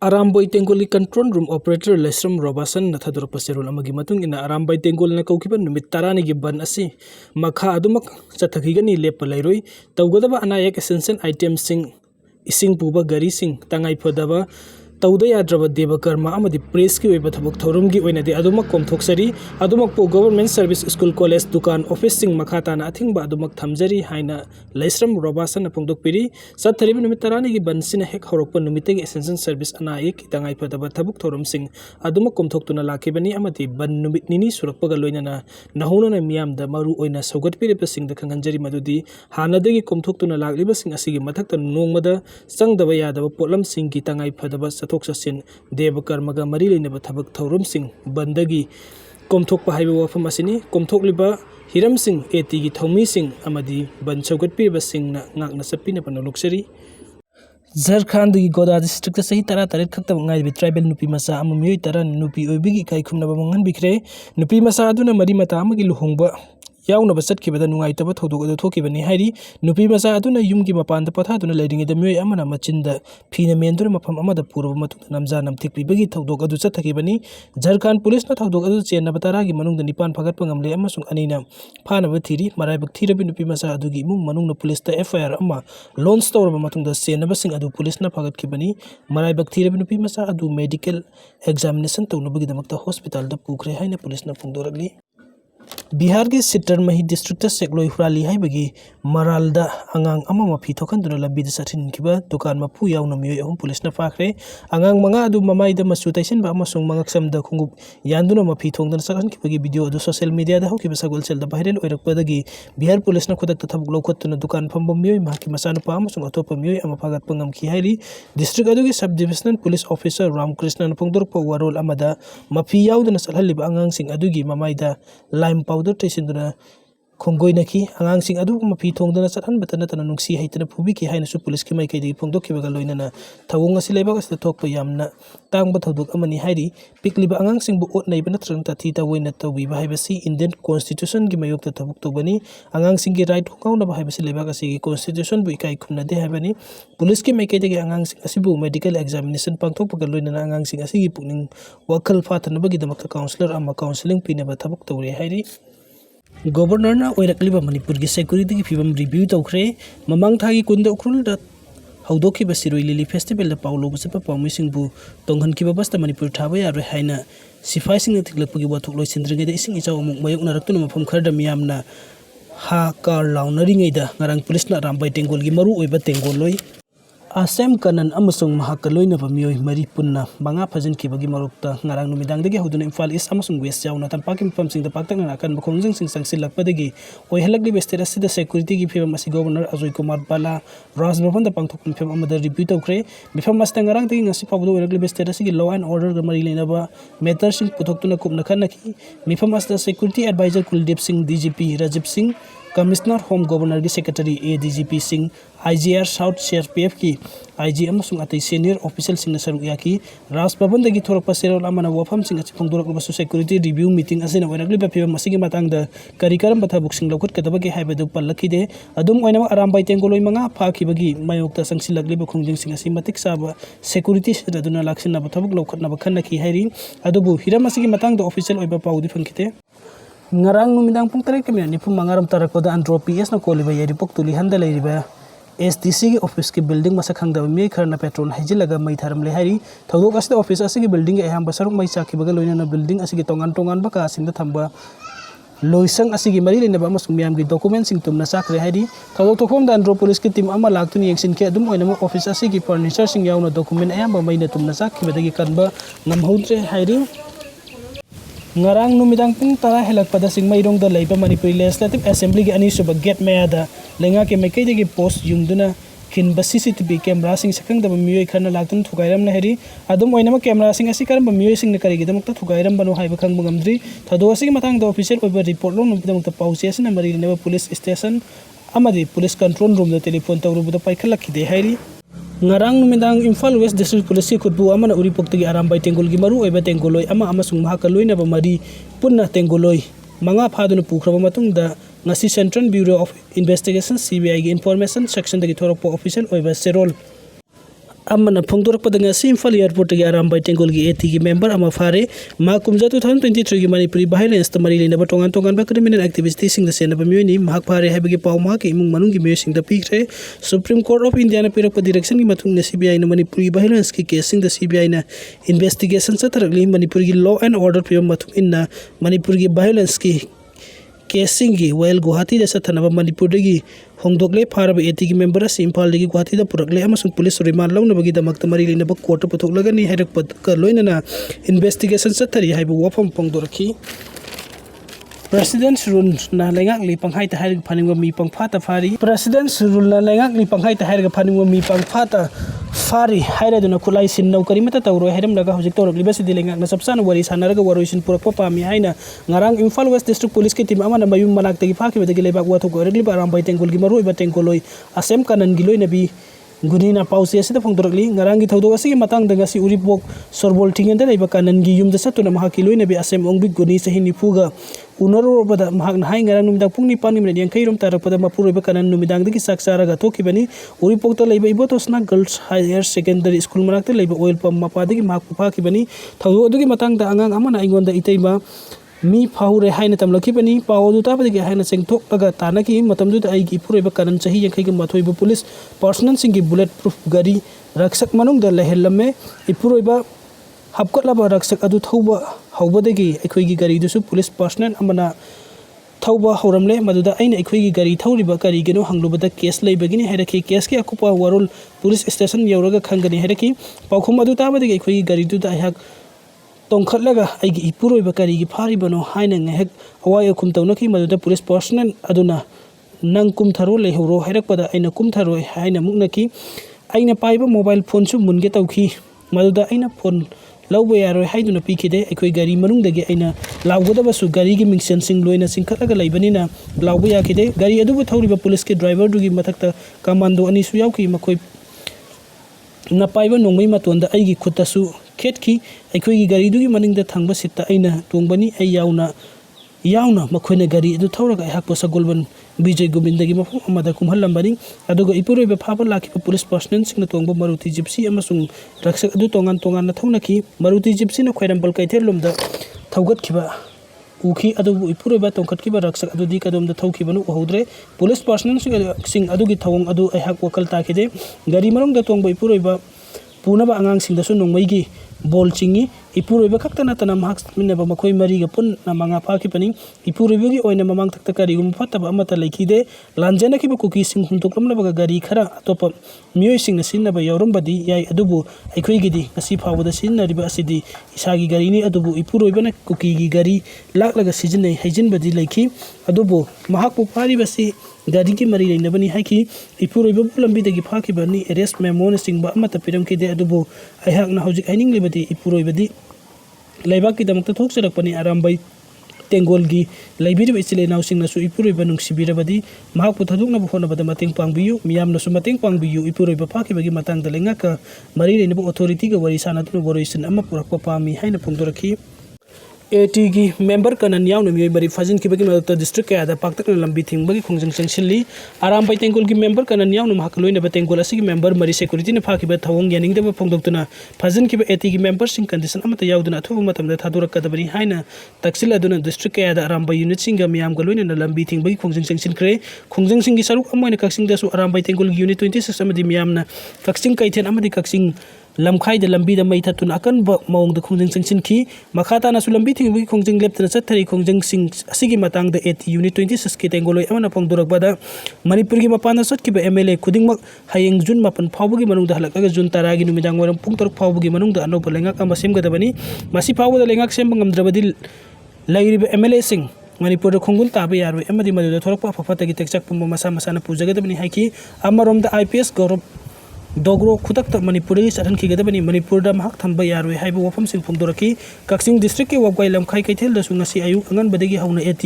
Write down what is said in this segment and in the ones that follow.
Arambai Tengol control room operator Lesram Robertson na thador paserol amagi matung ina Arambai Tengol na kaukiban numit tarani gi ban asi makha adumak chathagigani lepa lairoi tawgadaba anayak essential items sing ising puba gari sing tangai phodaba tawda yadraba deba karma amadi press ki oiba thabuk thorum gi oina de adumak komthoksari adumak po government service school college dukan office sing makha tana athingba adumak thamjari haina Lesram Robertson apongdok piri sathari numit tarani gi bansina hek horokpa numitegi essential service ana ek tangai phodaba thabuk thorum sing adumak komthoktuna lakhibani amadi ban numit nini surakpaga loinana nahona na miyam da maru oina sogat piri pasing da khanganjari madudi hanadegi komthoktuna lakliba sing asigi mathakta nongmada sangdaba yadaba potlam sing gi tangai phodaba Sasin Deva Karmaga Marilina Bathabak Thorum Sing Bandagi Komtok Pahaiba Wafam Asini Komtok Liba Hiram Sing Etigi Thomi Sing Amadi Banchogat Piba Sing Nagna Sapina Luxury Zarkand Goda district Sahi Tara Taret Katangai with tribal Nupi Masa Amumi Taran Nupi Ubigi Kaikum Nabangan Bikre Nupi Masa Duna Marimata Amagi Luhumba Yauna Basat Kibada Nuaitaba Todo Tokibani Hari, Nupi Masa Aduna Yumgi Mapan the Pataduna leading the Mui Amana Machinda, Pina Mendrum upon Amada Puru Namzanam Tikpi Bigi Taudoga du Satakibani, Zarkan Police not Taudoga and Nabataragi Manung the Nipan Pagapangam Le Amasung Anina, Panavatiri, Marabak Tira Nupi Masa Adugi Manung Police the FIR Amma, Lone Store Matung the Sen Nabasing Adu Police na Pagat Kibani, Marabak Tira Nupi Masa Adu Medical Examination to Nubi the Makta Hospital, the Pukre Haina Police na Pundoragli. Bihar ke Sitar Mahi district Sekloi Frali Haibagi Maralda Angang Amama Pitokanduna Labi Satin Kiba Dukan Mapu Yauna Mio Police na Fakre Angang Manga Adu Mamai the Masutation Bamasung Mangaksam the Kungu Yanduna Mapitong the Sakan Kibagi video the social media the Hokibasagol Sel the Bahrain or Padagi Bihar Police na Kodak Tab Lokotuna Dukan Pambomio Maki Masana Pamasung Atopa Mio Amapagat Pangam Kihari District Adugi Subdivision Police Officer Ram Krishnan Pongdorpo Warol Amada Mapi Yaud and Salhalib Angang Sing Adugi Mamaida Lime powder Tessinduna Kongoi Naki, Angang Adu Mapitong the Satan, but another Nungsi Haitana Pubiki Hainasu Police Kimaki Pongdoki Bagaloina, Tawunga Silebas the Tok Yamna, Tang Batoduk Amani Haidi, Pikliba Angang Sing Bukot Naibanatran Tatita Winata we Bahibasi Indian Constitution Gimayok the Tabukobani, Angang Singi right Hukana Bahibasilebagasi Constitution Bikai Kuna de Havani, Police Kimaki Angang Asibu medical examination Pangtok Bagaloina Angang Sing Asigi Puning, Wakal Fatanabagi the Maka counselor Ama counseling Pinaba Tabuk Haidi. Governor na oirakliba Manipur gi security gi fibam review tawkhre mamang thagi kunda ukrul da haudoki basiroi lili festival da paulo busapa pawmising bu tonghan ki babasta Manipur thaba ya re haina sifai sing thiklakpagi wathok loi sindringe da ising ichaw muk mayuk naraktu mafam kharda miyamna ha kar launari ngai da ngarang police na Arambai Tengol gi maru oiba Tengol loi Asem Kanan amasung mahakaloi na pamiyoy maripun na mga pajan kibagi marukta ngarang numidang dagi hudun Imphal East amasung West yaw na tampakim pamsing dapaktak na nakan bakongjeng sing sangsilak padagi oy halagli bestera sida security gi phibam asi governor Ajoy Kumar Bala Rajbhavan da pangthokpun phibam amada review tawkhre bifam masta ngarang dagi ngasi pawdo halagli bestera sigi law and order ga mari leinaba matter sing puthoktu na kupna khanaki bifam masta security advisor Kuldeep Singh DGP Rajib Singh Commissioner Home Governor ki Secretary ADGP Singh IGR South CRPF ki IG amasung atay senior official sing nasaruya ki Rajbhavan dagi thorakpa serol amana wafam sing achipong durak basu security review meeting asina oinagli bapiba masigi matangda karikaram bathabuk sing lokot kadabagi haibadu pallakide adum oinama Arambai Tengol manga Fakhibagi mayokta sangsilagli bakhungjing sing asi matik saba security sidaduna laksin na bathabuk lokot na bakhanna ki hairi adubu hiram masigi matangda official oiba paudi phangkite Ngarang numidang pung tarik kami ni pung mangaram tarakoda andro PS na koliba yari pok tulihan da lairiba SDC ki office ki building masak hangda mi kharna petrol hajilaga mai tharam le hari thodok asda office asigi building e ham basaruk mai chaki baga loina na building asigi tongan baka asinda thamba loisang asigi mari lena ba masung miam gi document sing tumna sakre hari thodok tokhom da andro police ki team ama laktuni action ke adum oina office asigi furniture sing yauna document ayam ba mai na tumna sakki badagi kanba ngamhaudre hiring Ngarang numidang pung tara helak pada sing mairong da laiba Manipuri Legislative Assembly gi ani suba gate mayada lenga ke mekai degi post yungduna kin ba CCTV camera sing sakang da miyoy kharna laktun thugairam na heri adum oinama camera sing asi karam ba miyoy sing na kari gi damakta thugairam banu haiba khang bungamdri thado asi matang da official oiba report lo numidang ta pause asina mari neba police station amadi police control room da telephone tawru da paikhalak de hairi Ngarang numidang Imphal West District Police khutbu amana uripok tagi Arambai Tengol gi maru oiba Tengoloi ama amasung mahakaloi na ba mari punna Tengoloi manga phaduna pukraba matung da ngasi Central Bureau of Investigation CBI gi information section dagi thorokpo official oiba serol amana phongdorapda ngasi Imphal Airport gi Arambai Tengol gi AT gi member ama fare ma kumja 2023 gi Manipuri violence ta mari lena tongan tongan ba criminal activities sing da sena ba mioni mahak fare haibagi paw ma ki imung manung gi me sing da pikre Supreme Court of India na pirak direction gi matung na CBI na Manipuri violence ki case sing da CBI na investigation sa tarakli Manipuri gi law and order piyam matung inna Manipuri gi violence ki casing gi while Guwahati da sathanaba Manipur gi hongdokle faraba AT gi member as Imphal gi Guwahati da purakle amasung police remand launa bagi damakta mari lena ba court pathoklagani hairak pat ka loina na investigation sathari haibu wafam pongdoraki President's rule na lengak li panghai ta hair phaningwa mi pangphata fari President's rule na lengak li panghai ta hair phaningwa mi pangphata fari haira duna khulai sin nau kari mata tawro hairam laga hojik torak libasi dilengak na sabsan wari sanaraga waro sin purak papa mi haina ngarang Imphal West District Police ki team amana mayum manak tagi phaki bedagi lebak wathok regli Arambai Tengol gi Maruoiba Tengoloi asem kanan giloi nabi Gunina pausi asida phongdorakli ngarang gi thawdo asi matang danga si uripok sorbol tingenda leiba kanan gi yum da satuna mahakiloi nabi asem ongbi guni sahini fuga unaro bada mahak na hai ngarang numidang pungni pani minute yang kairom tarak pada mapuroiba kanan numidang dagi saksara ga thokibani uripok ta leiba ibotosna girls higher secondary school manakta leiba oil pump mapadagi mahak phakibani thawdo adugi matang da angang amana ingonda itaiba mi phaure haina tamlakibani pawodu tabadagi haina sengthok laga tanaki matamdu da ai gi puroiba kanan chahi yang kai ga mathoi bu police personal singi bullet proof gari raksak manung da lehelame ipuroiba hapkatlaba raksak adu thauba haubadagi aikhoi gi gari dusu police personal amana thauba hauramle maduda aina aikhoi gi gari thauriba gari geno hanglubada case leibagini hairaki case ki akupa warul police station yauraga khangani hairaki paukhum adu tabadagi aikhoi gi gari du da hak tongkhatlaga aigi ipuroiba kari gi pharibano haina ngehek awai akum tawnaki maduda police personnel aduna nang kumtharo lehoro hairakpada aina kumtharo haina muknaki aina paiba mobile phone su munge tawki maduda aina phone lawba yaroi haiduna pikide aikoi gari manungdagi aina lawgodaba su gari gi mingsen sing loina singkhatlaga leibanina lawba yakide gari adubu thawriba police ke driver dugi mathakta commando ani su yawki makoi na paiba nongmai matonda aigi khutasu khetki aikoi gi gari dugi maningda thangba sitta aina tungbani ai yauna makhoina gari adu thawraga hakpo sagolban Vijay Gobindagi mafum amada kumhalambani aduga ipuroiba phaba lakhiba police personnel singna tongba Maruti Gypsy amasung raksak adu tongan tongan na thawnaki Maruti Gypsy na khwairambal kaithel lomda thawgatkhiba uki adubu ipuroiba tongkhatkiba raksak adu di kadomda thawkhibanu uhodre police personnel sing adugi thawong adu aihak wakal takide gari marongda tongba ipuroiba punaba angang singdasu nongmaigi bol chingi ipuroiba khaktana tana mahak minaba makhoi mari ga pun na manga phakipani ipuroiba gi oina mamang takta kari gum phataba amata lekhide lanjana ki kuki sing huntoklamna baga gari khara atopa miyoi sing na sinna ba yawrambadi yai adubu aikhoi gidi asi phawada sinna riba asidi isagi gari ni adubu ipuroiba na kuki gi gari laklaga sijinai haijinbadi lekhi adubu mahak pu phari basi gari ki mari leinabani haiki ipuroiba lambi dagi phakibani arrest memo na singba amata piram kide adubu aihak na hojik aining libadi ipuroibadi laibak ki damakta thoksarakpani Arambai Tengol gi laibiri isile naw sing nasu ipuroiba nungsibirabadi mahak pu thadukna honabada mateng pangbiyu miyam nasu mateng pangbiyu ipuroiba phakibagi matang dalenga ka mari leinabu authority ga wari sana tu boroisin amma purakpa pami haina phongdoraki AT gi member kanan yaw nami bari fajin ki bagi madata district ka ada paktak lambi thing bagi khongjang changsilli Arambai Tengol gi member kanan yaw nam hakloi na Tengol asi gi member mari security na phaki ba thawong yaning de phongdoktuna fajin ki AT gi member sing condition amata yawduna athu matam da thadurak ka dabari haina taksil aduna district ka ada Arambai unit sing ga miyam ga loina na lambi thing bagi khongjang changsil kre khongjang sing gi saruk amoina kaksing da su Arambai Tengol gi unit 26 amadi miyam na kaksing kaithen amadi kaksing lamkhai da lambi da mai thatun akan ba maung da khongjang changsin ki makhata na su lambi thing bi khongjang leptana chathari khongjang sing asigi matang da 8 unit 26 ki Tengoloi amana phongdorak bada Manipur gi mapana sat ki ba MLA khudingmak hayeng jun mapan phawbugi manung da halakaga jun tara gi numidang waram pung taruk phawbugi manung da anoba lengak ama semga da bani masi phawbu da lengak sem bangam drabadi lairiba MLA sing Manipur da khongun tabe yaroi amadi madu da thorakpa phapata gi tekchak pum masa masa na pujaga da bani haiki amarom da IPS Gaurav Dogro Kutak Manipuri Saran Kigadabani Manipur da mahak thamba yaroi haibu wafam sing phongdoraki Kaksing district ki wabgai lamkhai kaithel da sungasi ayu angan badagi hauna AT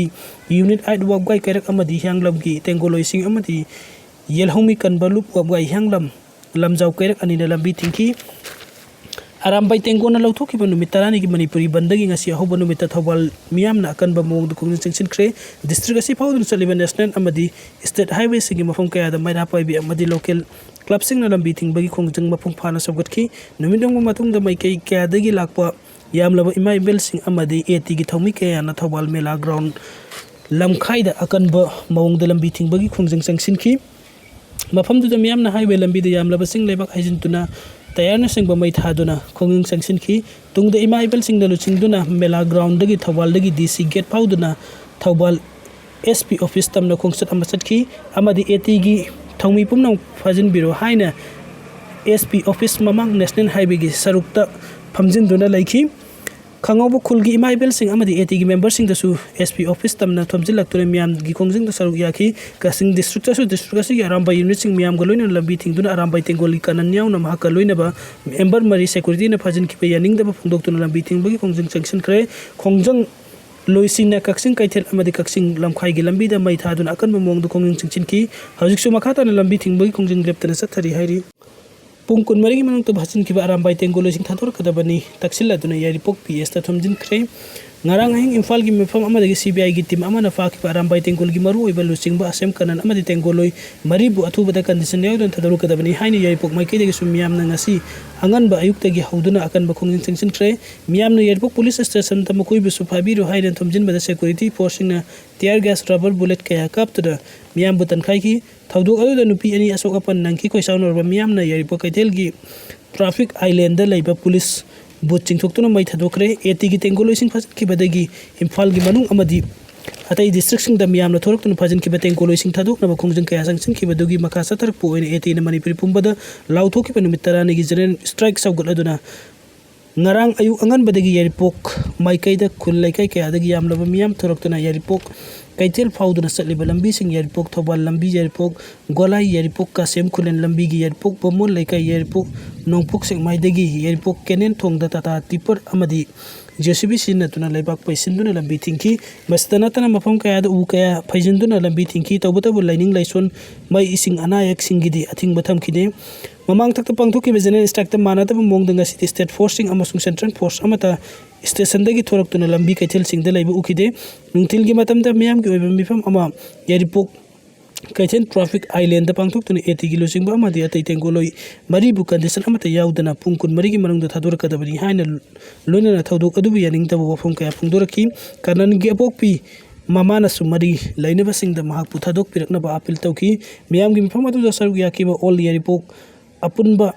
unit 8 wabgai kairak amadi hyanglam gi Tengoloi sing amadi yelhomi kanbalup wabgai hyanglam lamjau kairak ani da lambi thingki Arambai Tengol na lauthok ki numit tarani ki Manipuri bandagi ngasi ahoba numit thawal miyam na akan ba mong dukhung singsin kre district asi phawdun saliban national amadi state highway sing mafam kaya da maira pai bi amadi local क्लबसिंगना लंबी थिंगबगी खोंजंग मपुंग फाना सौगतखी नुमिदोंग मतुंगदा माइकई क्यादगी लाकपा यामलबा इमा इबेलसिंग अमदी एटी की थौमी कयाना थौबाल मेला ground लमखाइदा अकनबा मौंगदा लंबी थिंगबगी खोंजंग संगसिनखी मफमदुदा मियामना highway लंबीदा यामलबसिंग लेबाक हाइजिनतुना तयारना सिंगबा मै थादुना खोंजंग संगसिनखी तुंगदा इमा इबेलसिंगदा लुचिंगदुना मेला ग्राउंडगी थौबालदगी डीसी गेट फाउदुना थौबाल SP ऑफिस तमना खोंगसत अमा चटखी अमदी एटी की थौमी पुमना फाजिनबिरो हाइना SP ऑफिस ममांग नेशनल हाईवे की सरुकता फमजिनदुना लैखी खंगोबो खुलगी इमा इबेलसिंग अमदी एटी की मेंबरसिंगदसु SP ऑफिस तमना थमजिलक्तुना मियाम की खोंजंग सरुक याखी कसिंग डिस्ट्रिक्ट अरामबाई यूनिट सिंग मियाम गलोइन लंबी थिंगदुना अरामबाई तेंगोल की कनन याउना महका लोइनबा मेंबर मरी सिक्योरिटी ना फाजिन की यानिंगदबा फोंदोक्तुना लंबी थिंगबगी खोंजंग सेंक्शन करे खोंजंग लोइसिंगना कक्सिंग कैथेल अमदी कक्सिंग लमखाई की लंबी दा मै थादुना अकनबा मोंगदु खोंजंग सेंक्शन हौजिकसु मखाताना लंबी थिंगबगी खोंजंग लेप्तना सथरी हाइरी पुंग कुनमरी मनंग तो भाषण की अरामबाई तेंगोल लोइसिंग थादोरकदबनी तक्सिलदुना यारिपोक PS ता थमजिनख्रे ngarang hing imphal gi mifam amadi CBI gi team amana Fakhibagi Arambai Tengol gi Maruoiba luchingba asem kanan amadi Tengoloi maribu athubada condition yaudon thadaru kadabani haini yaipok maikei degi sum miyamna ngasi anganba ayukta gi hauduna akan ba khongin sengsin tre miyamna yaipok police station ta makoi bu suphaibiru hairen thomjin bada security forcing na tear gas rubber bullet kaya kaptuda miyam butan khai ki thaudok aduda nupi ani asok apan nangki koi saunor ba miyamna yaipok kaithel gi traffic island da leiba police बुचिंग थोक्तुना मै थादोखरे eighty की तेंगोलोइसिंग फाजन की बदगी इम्फाल की मनुंग अमदी अतई district the मियामना थोरक्तुना फाजन की तेंगोलोइसिंग थादोकना खोंजंग कया संगसिन की बदगी मखा सतरक पोइन eighty न मणिपुरी पुंबदा लाउथोकी पनुमित तरानी की जनरल स्ट्राइक सौगलदुना ngarang ayu angan badagi yaripok maikaida khul laikai kayadagi yamlaba miyam thoroktuna yaripok kaitel fauduna satliba lambi sing yaripok thobal lambi yaripok golai yaripok kasem khulen lambi gi yaripok bomon laikai yaripok nongpok sing maidagi yaripok kenen thongda tata tipper amadi JCB sinatuna laibak paisinduna lambi thingki mastanatana mafam kayada u kaya phaijinduna lambi thingki tawbatabu lining laison mai ising anayak singidi athing batham khide mamang thakta pangthoki general strike manataba mongdanga city state forcing amasung central force amata station dagi thoraktuna lambi kaithel singda laiba ukhide nungtil gi matamda miyam gi oiba mifam ama yaripok kaithen traffic island da pangthoktuna eti gi losingba amadi atai tengoloi mari bu condition amata yaudana pungkun mari gi manungda thador kadabani haina loina thaudok adubu yaning taba wafam kaya phungdoraki kanan gi apokpi mamana sumari lainaba singda mahak puthadok pirakna ba apil tauki miyam gi mifam adu da saruk yakiba all yaripok apunba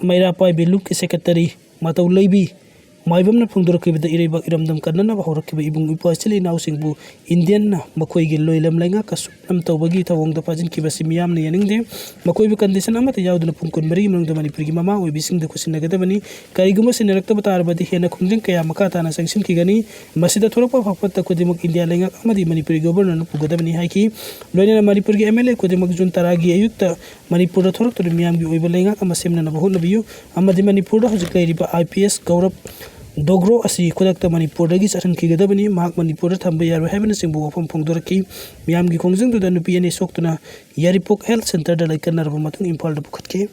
mairapai beluk ki secretary matau leibi maibamna phungdorkibada ireibak iramdam kanana ba horakiba ibung ipasili nausingbu indian na makoi gi loilam lainga kasupnam tawbagi thawongda pajin kiba simiyamna yaningde makoi bi condition amata yauduna pungkun mari mangda manipuri gi mama oi bising de kusinnagadabani kaiguma sinarakta batarabadi hena khungjing kaya makata na sanction kigani masida thorokpa phakpatta kodimak india lainga amadi manipuri governor na pugadabani haiki loina manipur gi MLA kodimak jun taragi ayukta manipur thorok to miyam gi oiba lainga ama semna na bahut nabiyu amadi manipur da hojik lairiba IPS gaurab Dogro asi kodakta Manipur dagi saran kigadabani mahak Manipur thamba yaru habana singbu wafam phongdoraki miyam gi khongjang du da nupi ani soktuna yaripok health center da laikan narba matung impal da bukhatke